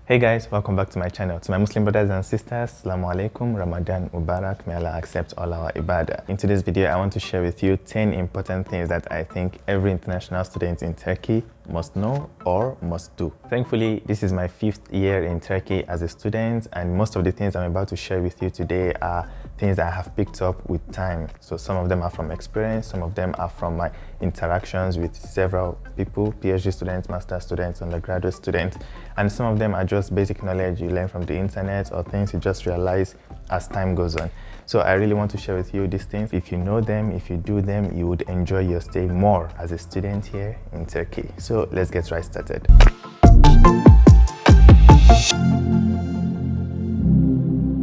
Hey guys, welcome back to my channel. To my Muslim brothers and sisters, Assalamu alaikum, Ramadan Mubarak, may Allah accept all our ibadah. In today's video, I want to share with you 10 important things that I think every international student in Turkey must know or must do. Thankfully, this is my 5th year in Turkey as a student, and most of the things I'm about to share with you today are things that I have picked up with time. So some of them are from experience, some of them are from my interactions with several people, PhD students, master students, undergraduate students, and some of them are just basic knowledge you learn from the internet or things you just realize as time goes on. So I really want to share with you these things. If you know them, if you do them, you would enjoy your stay more as a student here in Turkey. So let's get right started.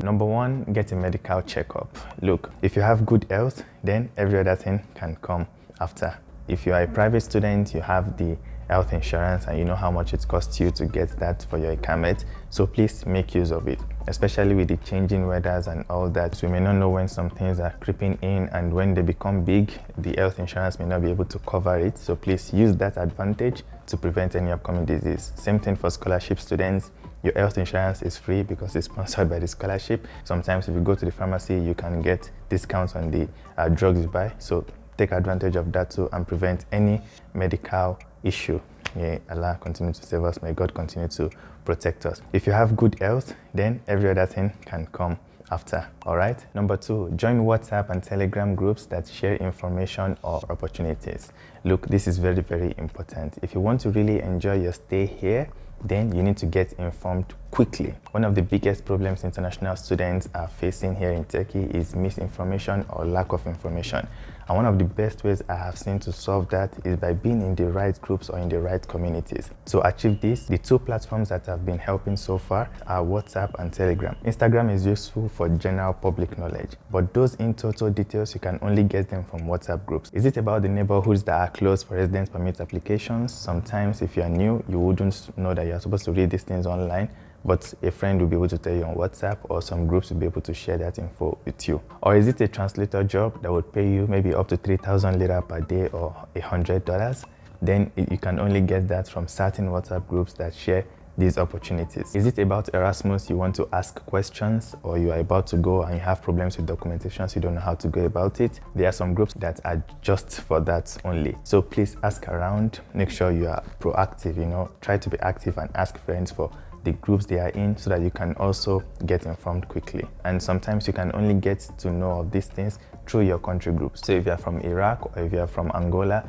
Number one, get a medical checkup. Look, if you have good health, then every other thing can come after. If you are a private student, you have the health insurance and you know how much it costs you to get that for your Ikamet, so please make use of it, especially with the changing weathers and all that. So we may not know when some things are creeping in, and when they become big, the health insurance may not be able to cover it, so please use that advantage to prevent any upcoming disease. Same thing for scholarship students. Your health insurance is free because it's sponsored by the scholarship. Sometimes if you go to the pharmacy, you can get discounts on the drugs you buy, so take advantage of that too and prevent any medical issue. May Allah continue to save us. May God continue to protect us. If you have good health, then every other thing can come after. All right. Number two, join WhatsApp and Telegram groups that share information or opportunities. Look, this is very, very important. If you want to really enjoy your stay here, then you need to get informed quickly. One of the biggest problems international students are facing here in Turkey is misinformation or lack of information. And one of the best ways I have seen to solve that is by being in the right groups or in the right communities. To achieve this, the two platforms that have been helping so far are WhatsApp and Telegram. Instagram is useful for general public knowledge, but those in total details, you can only get them from WhatsApp groups. Is it about the neighborhoods that are closed for residence permit applications? Sometimes if you are new, you wouldn't know that you're supposed to read these things online, but a friend will be able to tell you on WhatsApp, or some groups will be able to share that info with you. Or is it a translator job that would pay you maybe up to 3,000 lira per day or $100? Then you can only get that from certain WhatsApp groups that share these opportunities. Is it about Erasmus? You want to ask questions, or you are about to go and you have problems with documentation, so you don't know how to go about it? There are some groups that are just for that only. So please ask around, make sure you are proactive, try to be active and ask friends for the groups they are in, so that you can also get informed quickly. And sometimes you can only get to know of these things through your country groups. So if you are from Iraq or if you are from Angola,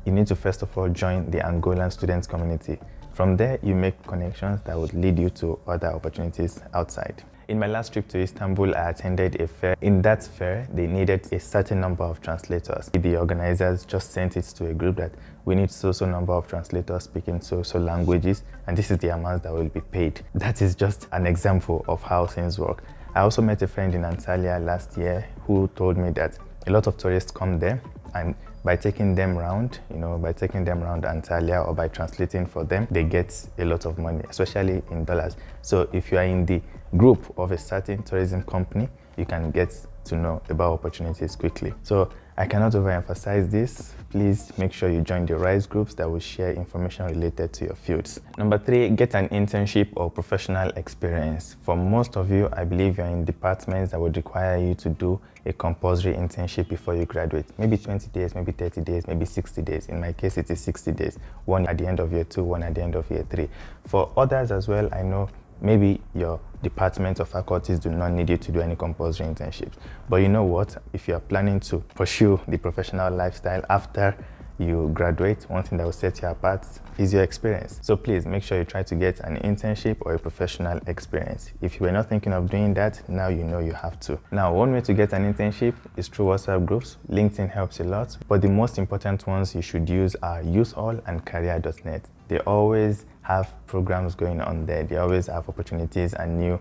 you need to first of all join the Angolan students community. From there, you make connections that would lead you to other opportunities outside. In my last trip to Istanbul, I attended a fair. In that fair, they needed a certain number of translators. The organizers just sent it to a group that we need so number of translators speaking so languages, and this is the amount that will be paid. That is just an example of how things work. I also met a friend in Antalya last year who told me that a lot of tourists come there, and by taking them around, Antalya, or by translating for them, they get a lot of money, especially in dollars. So if you are in the group of a certain tourism company, you can get to know about opportunities quickly. So I cannot overemphasize this. Please make sure you join the right groups that will share information related to your fields. Number three, get an internship or professional experience. For most of you, I believe you're in departments that would require you to do a compulsory internship before you graduate. Maybe 20 days, maybe 30 days, maybe 60 days. In my case, it is 60 days. One at the end of year 2, one at the end of year 3. For others as well, I know maybe your department or faculties do not need you to do any compulsory internships. But you know what? If you are planning to pursue the professional lifestyle after you graduate, one thing that will set you apart is your experience. So please make sure you try to get an internship or a professional experience. If you were not thinking of doing that, now you know you have to. Now, one way to get an internship is through WhatsApp groups. LinkedIn helps a lot, but the most important ones you should use are YouthAll and career.net. They always have programs going on there. They always have opportunities and new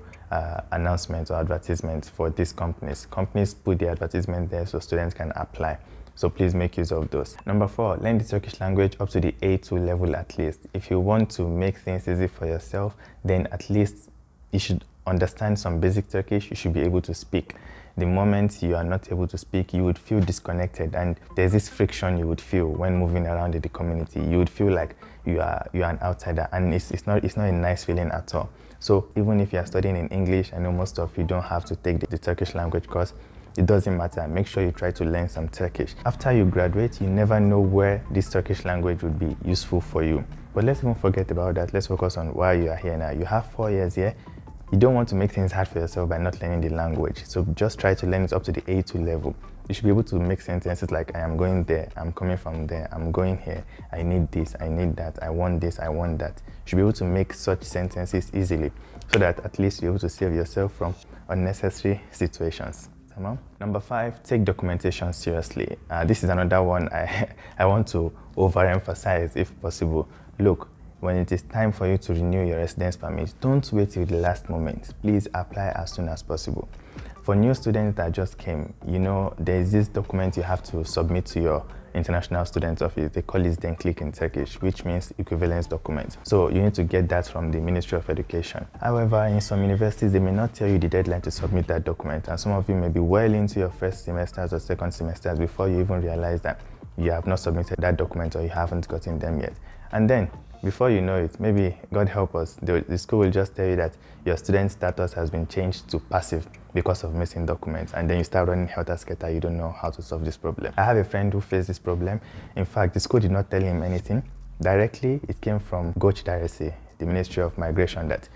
announcements or advertisements for these companies. Companies put the advertisement there so students can apply. So please make use of those. Number four, learn the Turkish language up to the A2 level at least. If you want to make things easy for yourself, then at least you should understand some basic Turkish. You should be able to speak. the moment you are not able to speak, you would feel disconnected, and there's this friction you would feel when moving around in the community. You would feel like you are an outsider, and it's not a nice feeling at all. So even if you are studying in English, I know most of you don't have to take the Turkish language course. It doesn't matter. Make sure you try to learn some Turkish. After you graduate, you never know where this Turkish language would be useful for you. But let's even forget about that. Let's focus on why you are here now. You have 4 years here. You don't want to make things hard for yourself by not learning the language. So just try to learn it up to the A2 level. You should be able to make sentences like, I am going there, I'm coming from there, I'm going here, I need this, I need that, I want this, I want that. You should be able to make such sentences easily so that at least you're able to save yourself from unnecessary situations. Number 5, take documentation seriously. This is another one I want to overemphasize if possible. Look, when it is time for you to renew your residence permit, don't wait till the last moment. Please apply as soon as possible. For new students that just came, there is this document you have to submit to your international student office. They call it Denklik in Turkish, which means equivalence document. So you need to get that from the Ministry of Education. However, in some universities, they may not tell you the deadline to submit that document, and some of you may be well into your first semesters or second semesters before you even realize that you have not submitted that document or you haven't gotten them yet. And then, before you know it, maybe, God help us, the school will just tell you that your student status has been changed to passive because of missing documents, and then you start running helter-skelter. You don't know how to solve this problem. I have a friend who faced this problem. In fact, the school did not tell him anything. Directly, it came from Goch Diresi, the Ministry of Migration, that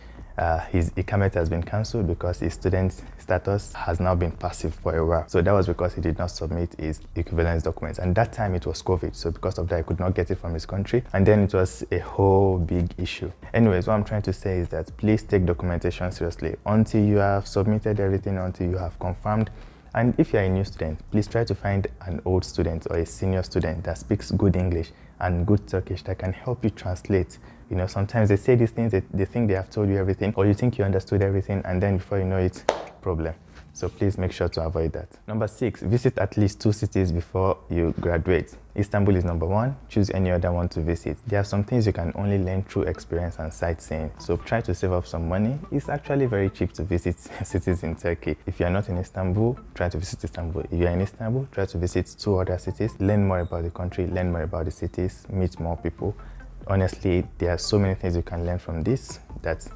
his Ikamet has been cancelled because his student status has now been passive for a while. So that was because he did not submit his equivalence documents. And that time it was COVID. So because of that, he could not get it from his country. And then it was a whole big issue. Anyways, what I'm trying to say is that please take documentation seriously until you have submitted everything, until you have confirmed. And if you're a new student, please try to find an old student or a senior student that speaks good English and good Turkish that can help you translate. Sometimes they say these things, they think they have told you everything, or you think you understood everything, and then before you know it, problem. So please make sure to avoid that. Number 6, visit at least 2 cities before you graduate. Istanbul is number 1. Choose any other one to visit. There are some things you can only learn through experience and sightseeing. So try to save up some money. It's actually very cheap to visit cities in Turkey. If you are not in Istanbul, try to visit Istanbul. If you are in Istanbul, try to visit 2 other cities. Learn more about the country, learn more about the cities, meet more people. Honestly, there are so many things you can learn from this that,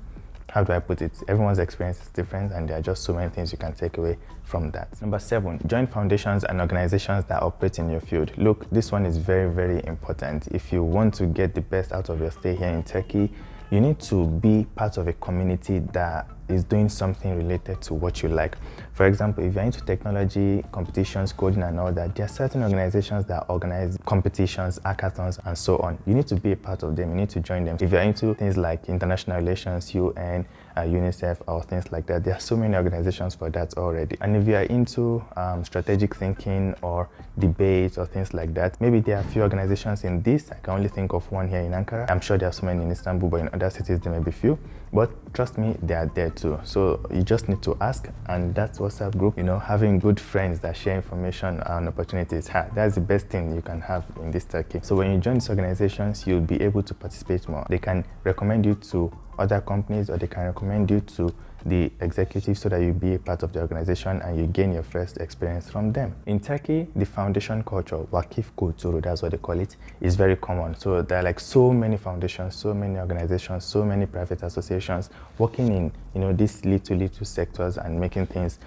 how do I put it? Everyone's experience is different, and there are just so many things you can take away from that. Number 7, join foundations and organizations that operate in your field. Look, this one is very, very important. If you want to get the best out of your stay here in Turkey, you need to be part of a community that is doing something related to what you like. For example, if you're into technology, competitions, coding and all that, there are certain organizations that organize competitions, hackathons and so on. You need to be a part of them, you need to join them. If you're into things like international relations, UN, UNICEF or things like that, there are so many organizations for that already. And if you are into strategic thinking or debate or things like that, maybe there are a few organizations in this. I can only think of one here in Ankara. I'm sure there are so many in Istanbul, but in other cities there may be few. But trust me, they are there too. So you just need to ask, and that's WhatsApp group. Having good friends that share information and opportunities, that's the best thing you can have in this Turkey. So when you join these organizations, you'll be able to participate more. They can recommend you to other companies, or they can recommend you to the executives so that you be a part of the organization and you gain your first experience from them. In Turkey, the foundation culture, Vakif culture, that's what they call it, is very common. So there are like so many foundations, so many organizations, so many private associations working in these little sectors and making things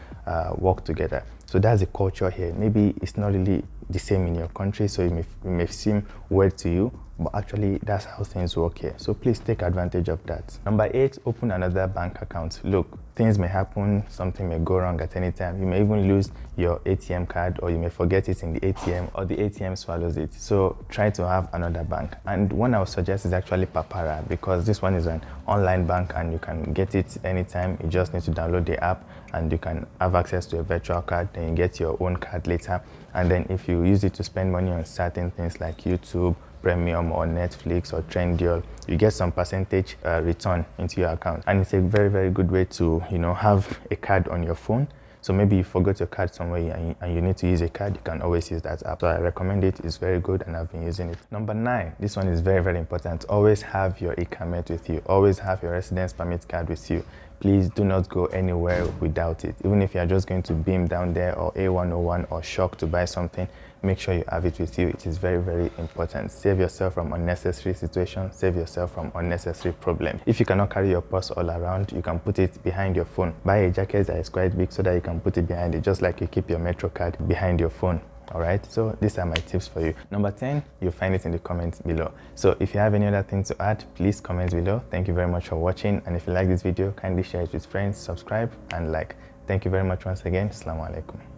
work together. So that's the culture here. Maybe it's not really the same in your country, so it may seem weird to you, but actually that's how things work here. So please take advantage of that. Number 8, open another bank account. Look, things may happen, something may go wrong at any time. You may even lose your ATM card, or you may forget it in the ATM, or the ATM swallows it. So try to have another bank. And one I would suggest is actually Papara, because this one is an online bank and you can get it anytime. You just need to download the app and you can have access to a virtual card, then you get your own card later. And then if you use it to spend money on certain things like YouTube Premium or Netflix or Trendyol, you get some percentage return into your account. And it's a very, very good way to have a card on your phone So maybe you forgot your card somewhere and you need to use a card, you can always use that app. So I recommend it. It's very good and I've been using it. Number 9, this one is very, very important. Always have your Ikamet with you. Always have your residence permit card with you. Please do not go anywhere without it. Even if you are just going to Beam down there or A101 or Shock to buy something, make sure you have it with you. It is very, very important. Save yourself from unnecessary situations. Save yourself from unnecessary problems. If you cannot carry your purse all around, you can put it behind your phone. Buy a jacket that is quite big so that you can put it behind it, just like you keep your Metro card behind your phone. All right, so these are my tips for you. Number 10, you'll find it in the comments below. So if you have any other things to add, please comment below. Thank you very much for watching. And if you like this video, kindly share it with friends, subscribe and like. Thank you very much once again. Assalamu alaikum.